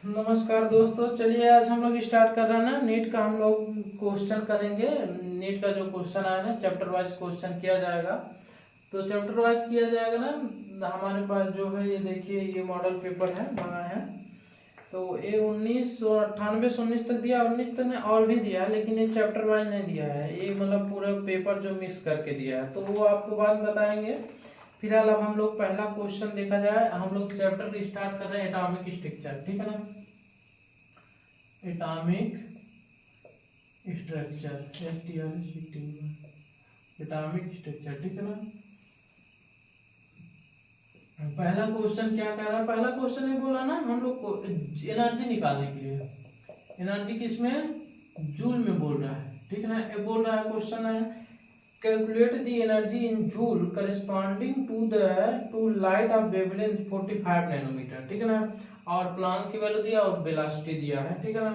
नमस्कार दोस्तों, चलिए आज हम लोग स्टार्ट कर रहे हैं ना नीट का। हम लोग क्वेश्चन करेंगे। नीट का जो क्वेश्चन आया ना चैप्टर वाइज क्वेश्चन किया जाएगा। तो चैप्टर वाइज किया जाएगा ना। हमारे पास जो है ये देखिए, ये मॉडल पेपर है बना है। तो ये 1998 से 19 तक दिया, 19 तक ने और भी दिया, लेकिन ये चैप्टर वाइज नहीं दिया है। ये मतलब पूरा पेपर जो मिक्स करके दिया है, तो वो आपको बाद में बताएंगे। फिलहाल अब हम लोग पहला क्वेश्चन देखा जाए। हम लोग चैप्टर स्टार्ट कर रहे हैं एटॉमिक स्ट्रक्चर, ठीक है ना। एटॉमिक स्ट्रक्चर, एटॉमिक स्ट्रक्चर, ठीक है ना। पहला क्वेश्चन क्या कह रहा है? पहला क्वेश्चन ये बोला ना हम लोग को एनर्जी निकालने के लिए। एनर्जी किसमें? जूल में बोल रहा है, ठीक है ना। ये बोल रहा है क्वेश्चन है calculate the energy in joule corresponding to light of wavelength 45 nanometre, ठीक है ना। और प्लांक की वैल्यू दिया और वेलोसिटी दिया है, ठीक है ना।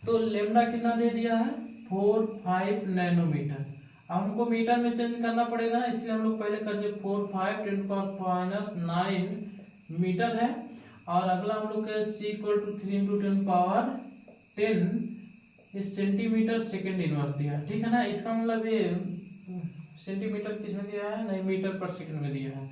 तो लेमडा कितना दे दिया है? 45 नैनोमीटर। अब हमको मीटर में चेंज करना पड़ेगा ना, इसलिए हम लोग पहले कर दिए 45 × 9 मीटर है। और अगला हम लोग C = 3 × 10 सेंटीमीटर सेकेंड इनवर्स दिया है, ठीक है ना। इसका मतलब ये सेंटीमीटर किसमें दिया है? नहीं, मीटर पर सेकंड में दिया है।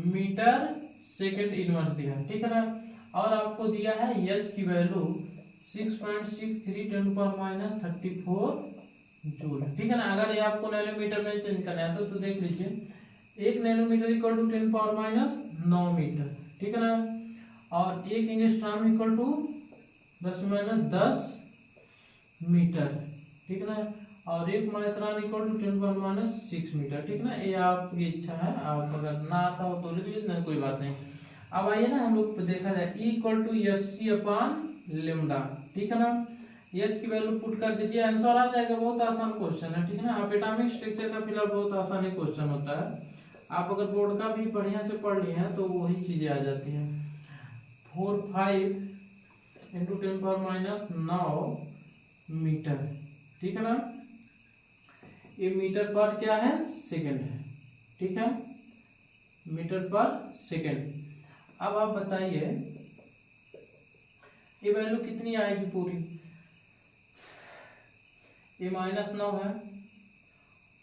मीटर सेकंड इनवर्स दिया है, ठीक है ना। और आपको दिया है H की वैल्यू 6.63 × 10⁻34 जूल, ठीक है ना। अगर ये आपको नैनोमीटर में चेंज करना है तो देख लीजिए 1 नैनोमीटर = 10⁻9 मीटर, ठीक है ना। और 1 एंगस्ट्रॉम = 10 मीटर, ठीक है ना। और 1 माइक्रोन = 10⁻6 मीटर, ठीक है ना। ये आपकी इच्छा है, आप अगर ना आता हो तो लिख लीजिए, कोई बात नहीं। अब आइए ना हम लोग देखा जाए E = hc/λ, ठीक है ना। H की वैल्यू पुट कर दीजिए, आंसर आ जाएगा। बहुत आसान क्वेश्चन है, ठीक है ना। आप एटॉमिक स्ट्रक्चर का फिलहाल बहुत आसान ही क्वेश्चन होता है। आप अगर बोर्ड का भी बढ़िया से पढ़ लिए हैं तो वही चीजें आ जाती हैं। 45 × 10⁻9 मीटर, ठीक है ना। ये मीटर पर क्या है? सेकंड है, ठीक है। मीटर पर सेकंड। अब आप बताइए ये वैल्यू कितनी आएगी पूरी? ये -9 है,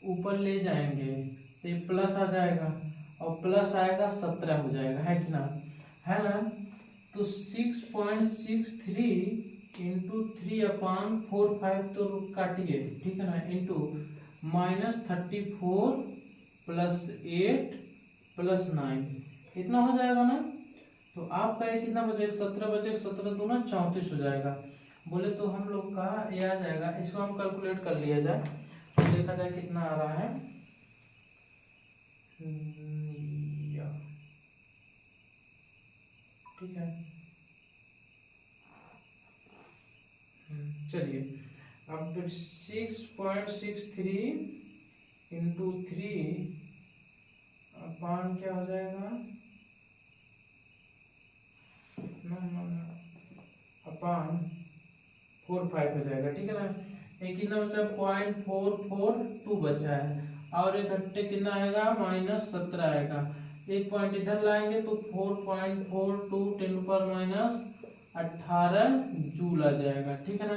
ऊपर ले जाएंगे तो ये प्लस आ जाएगा, और प्लस आएगा 17 हो जाएगा, है कि ना? है ना। तो 6.63 × 3/45 तो काटिए, ठीक है ना, इंटू -34 + 8 + 9 इतना हो जाएगा ना। तो आपका ये कितना बचेगा? 17 बचेगा, 17 दूना 34 हो जाएगा। बोले तो हम लोग का ये आ जाएगा। इसको हम कैलकुलेट कर लिया जाए तो देखा जाए कितना आ रहा है। ठीक है, चलिए अब 6.63 × 3 अपान क्या हो जाएगा? अपान 45 हो जाएगा, ठीक है ना। ये कितना बचा? 0.442 बचा है। और एक घंटे कितना आएगा? -17 आएगा। एक पॉइंट इधर लाएंगे तो 4.42 10⁻18 जूल आ जाएगा, ठीक है ना।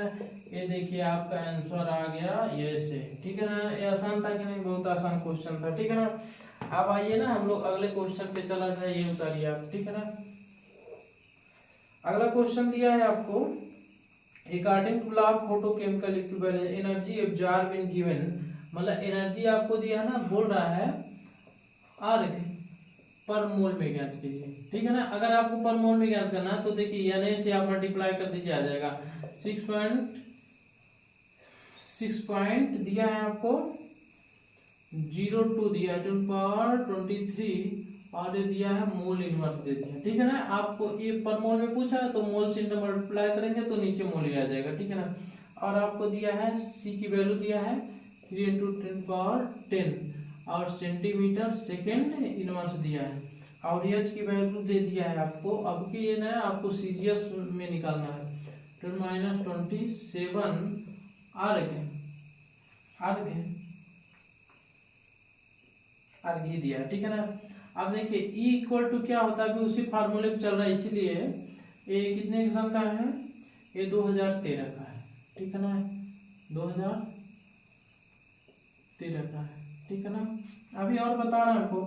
ये देखिए आपका आंसर आ गया ये से, ठीक है ना। ये आसान था कि नहीं? बहुत आसान क्वेश्चन था, ठीक है ना। अब आइए ना हम लोग अगले क्वेश्चन पे चला जाए, ये उतारिए आप, ठीक है ना। अगला क्वेश्चन दिया है आपको according to law of photochemical equivalence energy absorb in given, मतलब एनर्जी आपको दिया है ना, बोल रहा है अर्ग पर मोल में ज्ञात कीजिए, ठीक है ना। अगर आपको पर मोल में ज्ञात करना है तो देखिए Na से आप मल्टीप्लाई कर दीजिए, आ जाएगा 6 दिया है आपको 02 दिया 10⁻23 और ये दिया है मोल इनवर्स दे दिया, ठीक है ना। आपको ये पर मोल में पूछा है तो मोल से मल्टीप्लाई करेंगे तो नीचे मोल ही आ जाएगा, ठीक है ना। और आपको दिया है C की वैल्यू दिया है 3 × 10 और सेंटीमीटर सेकेंड इनवर्स दिया है। और H की वैल्यू दे दिया है आपको। अब की ये ना आपको सीजीएस में निकालना है 10⁻27 अर्घ दिया, ठीक है ना। अब देखिए E = क्या होता है? अभी उसी फार्मूले पे चल रहा है, इसीलिए ये कितने साल का है, ये 2013 का है, ठीक है ना, 2013 का है, ठीक है ना। अभी और बता रहा हूँ आपको,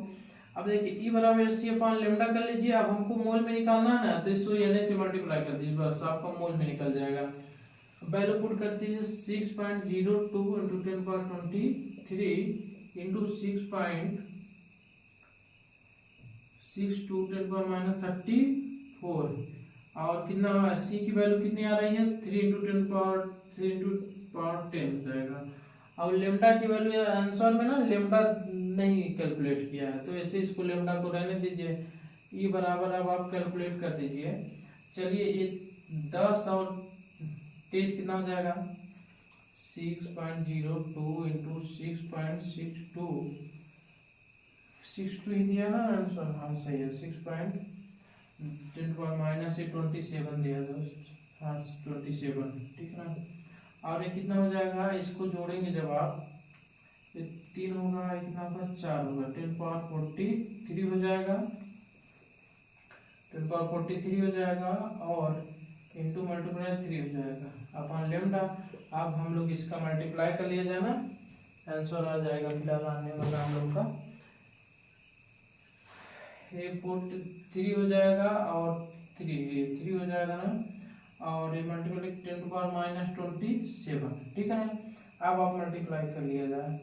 अब देखिए ई बराबर सी अपॉन लेमडा कर लीजिए। अब हमको मोल में निकालना है ना, तो इसको एन से मल्टीप्लाई कर दीजिए, बस आपका मोल में निकल जाएगा। वैल्यू पुट कर दीजिए 6.02 इंटू 10⁻23 इंटू 6.62 10⁻34 और कितना सी की वैल्यू कितनी आ रही है 3 इंटू 10⁻3 इंटू 10 हो जाएगा। अब लेमडा की वैल्यू आंसर में ना लेमडा नहीं कैलकुलेट किया है, तो ऐसे इसको लेमडा को रहने दीजिए। ई बराबर अब आप कैलकुलेट कर दीजिए। चलिए ये 10 और 23 कितना हो जाएगा 6.02 इंटू 6.62 ही दिया ना आंसर, हाँ सही है। 6.10⁻27 दिया दोस्त, हाँ 27, ठीक है ना। और ये कितना हो जाएगा, इसको जोड़ेंगे जब आप, 3 होगा, कितना होगा 4 होगा, 10⁻43 हो जाएगा, 10⁻43 हो जाएगा और इंटू मल्टीप्लाई 3 हो जाएगा अपॉन लेमडा। अब हम लोग इसका मल्टीप्लाई कर लिया जाए ना, आंसर आ जाएगा फिलहाल आने वाला हम लोग का। ये 3 हो जाएगा और 3 हो जाएगा ना, और ये मल्टीप्लाई 10⁻27, ठीक है ना। अब आप मल्टीप्लाई कर लिया जाए,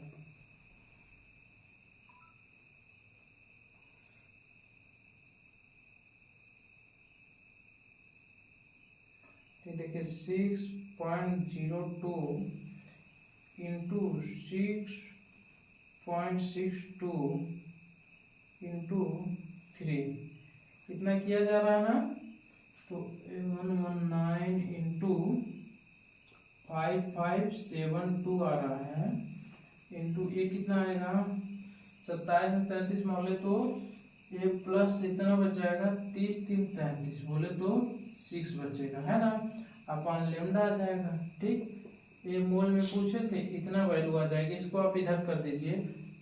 देखिए 6.02 इंटू 6.62 इंटू 3 कितना किया जा रहा है ना, तो 119 इंटू 5572 आ रहा है, इंटू ये कितना आएगा 27 33 बोले तो ये प्लस इतना बच जाएगा 30 3 33 बोले तो 6 बचेगा, है ना, अपॉन लेमडा आ जाएगा, ठीक। ये मोल में पूछे थे, इतना वैल्यू आ जाएगी। इसको आप इधर कर दीजिए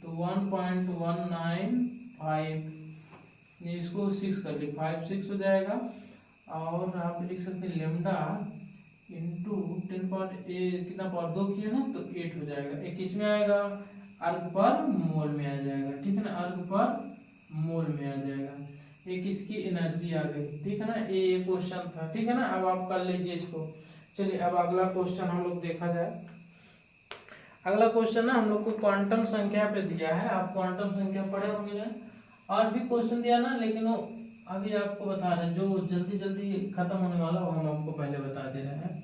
तो 1.195, इसको 6 कर ली 5 6 हो जाएगा। और आप लिख सकते हैं लेमडा इंटू 10 कितना पावर 2 किया ना, तो 8 हो जाएगा। एक इसमें आएगा अर्ग पर मोल में आ जाएगा, ठीक है ना, अर्ग पर मोल में आ जाएगा। एक इसकी एनर्जी आ गई, ठीक है ना। ये क्वेश्चन था, ठीक है ना। अब आप कर लीजिए इसको। चलिए अब अगला क्वेश्चन हम लोग देखा जाए। अगला क्वेश्चन ना हम लोग को क्वांटम संख्या पे दिया है। आप क्वांटम संख्या पढ़े होंगे ना, और भी क्वेश्चन दिया ना, लेकिन वो अभी आपको बता रहे हैं जो जल्दी जल्दी खत्म होने वाला वो हम आपको पहले बता दे रहे हैं।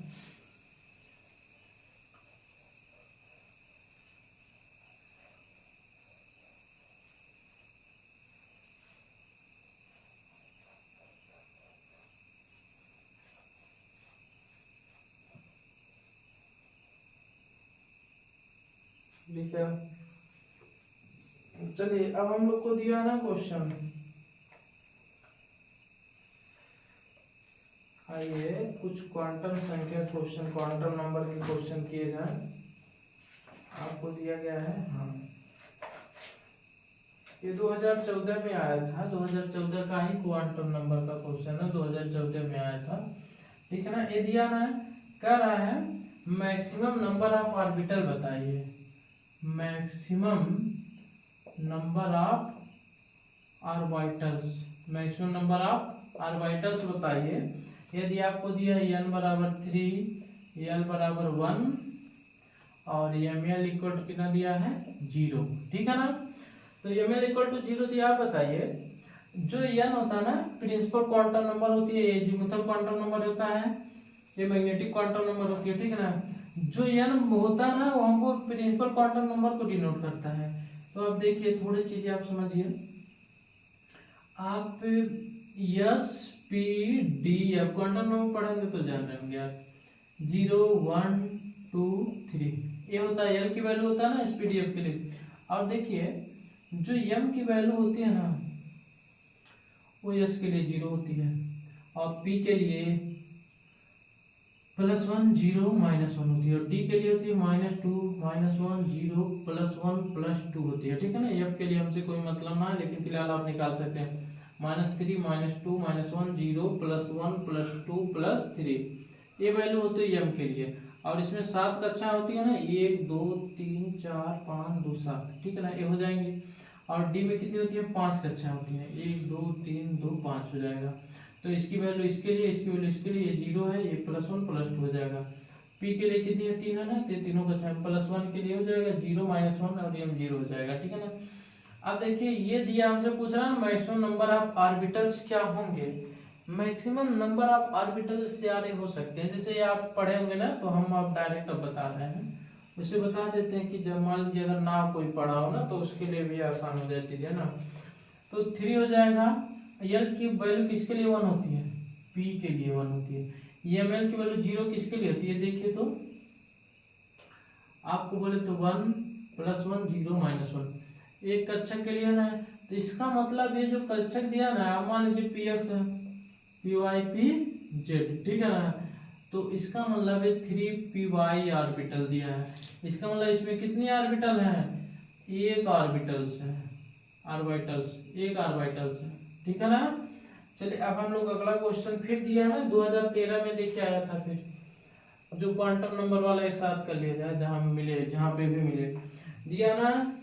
ठीक है, चलिए अब हम लोग को दिया ना क्वेश्चन, आइए कुछ क्वांटम संख्या क्वेश्चन, क्वांटम नंबर के क्वेश्चन किए जाए। आपको दिया गया है, हाँ ये 2014 में आया था, 2014 का ही क्वांटम नंबर का क्वेश्चन है, 2014 में आया था, ठीक है ना। ये दिया ना, कह रहा है मैक्सिमम नंबर ऑफ ऑर्बिटल बताइए, maximum number of orbitals, maximum number of orbitals बताइए। यदि आपको दिया n बराबर 3, l बराबर 1 और ml इक्वल टू कितना दिया है 0, ठीक है ना। तो ml इक्वल टू 0 दिया, आप बताइए जो n होता है ना प्रिंसिपल क्वांटम नंबर होती है, एजीमुथल क्वांटम नंबर होता है, ये मैग्नेटिक क्वांटम नंबर होती है, ठीक है ना। जो n होता है ना वो हमको प्रिंसिपल क्वांटम नंबर को डिनोट करता है। तो आप देखिए थोड़ी चीजें आप समझिए, आप S P D F quantum number पढ़ेंगे तो जान रहे होंगे आप, 0 1 2 3 ये होता है, एल की वैल्यू होता है ना एसपीडीएफ के लिए। और देखिए जो एम की वैल्यू होती है ना वो एस के लिए 0 होती है, और पी के लिए +1 0 -1 होती है, और डी के लिए होती है -2 -1 0 +1 +2 होती है, ठीक है ना। एफ के लिए हमसे कोई मतलब ना है, लेकिन फिलहाल आप निकाल सकते हैं। -3 -2 -1 0 +1 +2 +3, ये वैल्यू होती है m के लिए। और इसमें 7 कक्षा होती है ना, 1 2 3 4 5 2 7, ठीक है ना, ये हो जाएंगे। और डी में कितनी होती है, 5 कक्षा होती है, 1 2 3 2 5 हो जाएगा। तो इसकी वैल्यू इसके लिए, इसकी वैल्यू इसके लिए, ये 0 है, ये +1 +2 हो जाएगा। पी के लिए कितनी है, 3 है ना, तो तीनों कक्षा +1 के लिए हो जाएगा 0 -1 और m 0 हो जाएगा, ठीक है ना। अब देखिए ये दिया हमसे पूछ रहा है मैक्सिमम नंबर ऑफ ऑर्बिटल्स क्या होंगे। मैक्सिमम नंबर ऑफ ऑर्बिटल्स यार हो सकते हैं, जैसे ये आप पढ़े होंगे ना, तो हम आप डायरेक्ट अब बता रहे हैं, उसे बता देते हैं कि जब मान लीजिए अगर ना कोई पढ़ा हो ना, तो उसके लिए भी आसान हो जाती है ना। तो 3 हो जाएगा। यल की वैल्यू किसके लिए 1 होती है, पी के लिए 1 होती है। एम एल की वैल्यू 0 किसके लिए होती है, देखिए तो आपको बोले तो 1 +1 0 -1, एक कक्षक के लिए ना। तो इसका मतलब ये जो कक्षक दिया ना, आप मान लीजिए पी एक्स है, पी वाई पी जेड, ठीक है ना, तो इसका मतलब है 3 पी वाई ऑर्बिटल दिया है। इसका मतलब इसमें कितनी ऑर्बिटल है, एक ऑर्बिटल्स है, ऑर्बिटल्स एक ऑर्बिटल्स है, ठीक है ना। चलिए अब हम लोग अगला क्वेश्चन फिर दिया है 2013 में लेके आया था, फिर जो क्वांटम नंबर वाला एक साथ कर लिया जाए, जहां मिले, जहां पे भी मिले दिया ना।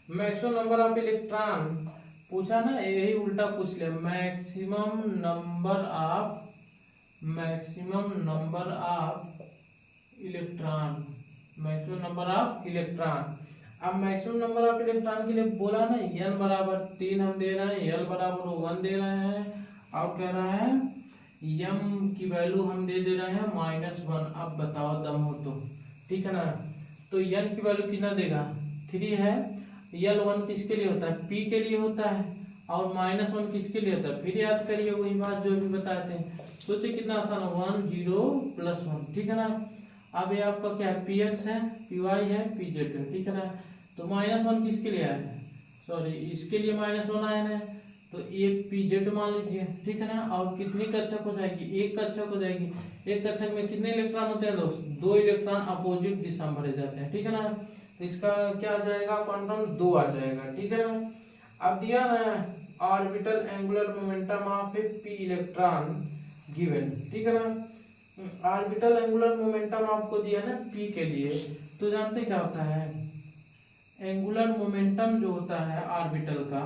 मैक्सिमम नंबर ऑफ इलेक्ट्रॉन पूछा ना, यही उल्टा पूछ लिया, maximum number of electron, maximum number of electron. अब मैक्सिमम नंबर ऑफ इलेक्ट्रॉन के लिए बोला ना, n बराबर 3 हम दे रहे हैं, l बराबर 1 दे रहे हैं, और कह रहा है m की वैल्यू हम दे रहे हैं -1। अब बताओ दम हो तो, ठीक है ना। तो n की वैल्यू कितना देगा, 3 है। L1 किसके लिए होता है, P के लिए होता है, और -1 किसके लिए होता है, फिर याद करिए वही बात जो भी बताते हैं। सोचिए कितना आसान है, 1 0 +1, ठीक है ना। अब ये आपका क्या है, पी एक्स है, पी वाई है, पी जेड है, ठीक है ना। तो -1 किसके लिए आया है, सॉरी इसके लिए -1 आया है, तो ये पी जेड मान लीजिए, ठीक है ना। और कितनी कक्षक हो जाएगी, एक कक्षक हो जाएगी। एक कक्षक में कितने इलेक्ट्रॉन होते हैं दोस्त, 2 इलेक्ट्रॉन अपोजिट दिशा में भरे जाते हैं, ठीक है ना। तो इसका क्या आ जाएगा, क्वांटम 2 आ जाएगा, ठीक है ना। अब दिया ना orbital angular momentum of A P electron given, ठीक है ना। ऑर्बिटल एंगुलर मोमेंटम आपको दिया ना पी के लिए, तो जानते क्या होता है, एंगुलर मोमेंटम जो होता है ऑर्बिटल का,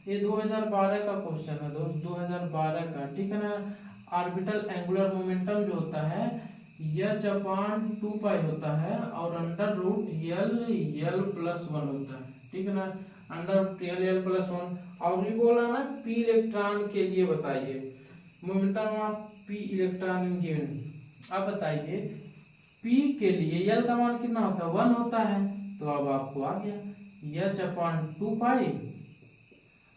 ये 2012 का क्वेश्चन है दोस्त, 2012 का, ठीक है ना। ऑर्बिटल एंगुलर मोमेंटम जो होता है h/2π होता है, और √L+1 होता है, ठीक है ना, √L+1। और भी बोला ना पी इलेक्ट्रॉन के लिए बताइए momentum of P electron given. अब बताइए पी के लिए L का मान कितना होता है, 1 होता है, तो अब आपको आ गया h/2π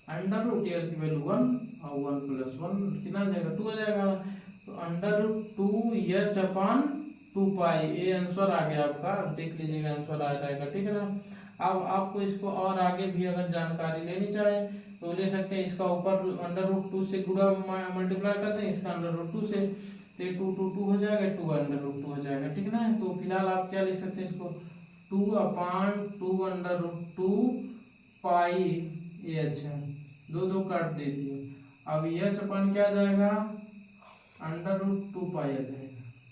√L की वैल्यू 1 और 1 + 1 कितना आ जाएगा, 2 आ जाएगा। तो √2h/2π, ये आंसर आ गया आपका। अब देख लीजिएगा आंसर आ जाएगा, ठीक है ना। अब आपको इसको और आगे भी अगर जानकारी लेनी चाहे तो ले सकते हैं। इसका ऊपर √2 से गुणा मल्टीप्लाई करते हैं, इसका √2 से, तो 2 2 2 हो जाएगा, 2 √2 हो जाएगा, ठीक है ना। तो फिलहाल आप क्या लिख सकते हैं इसको, 2/2 √2π, ये अच्छा 2 2 काट दीजिए। अब ये चपान क्या आ जाएगा, √2π आ जाएगा,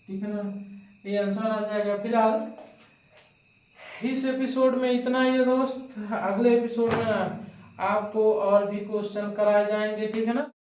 ठीक है ना। ये आंसर आ जाएगा। फिलहाल इस एपिसोड में इतना ही है दोस्त, अगले एपिसोड में आपको और भी क्वेश्चन कराए जाएंगे, ठीक है ना।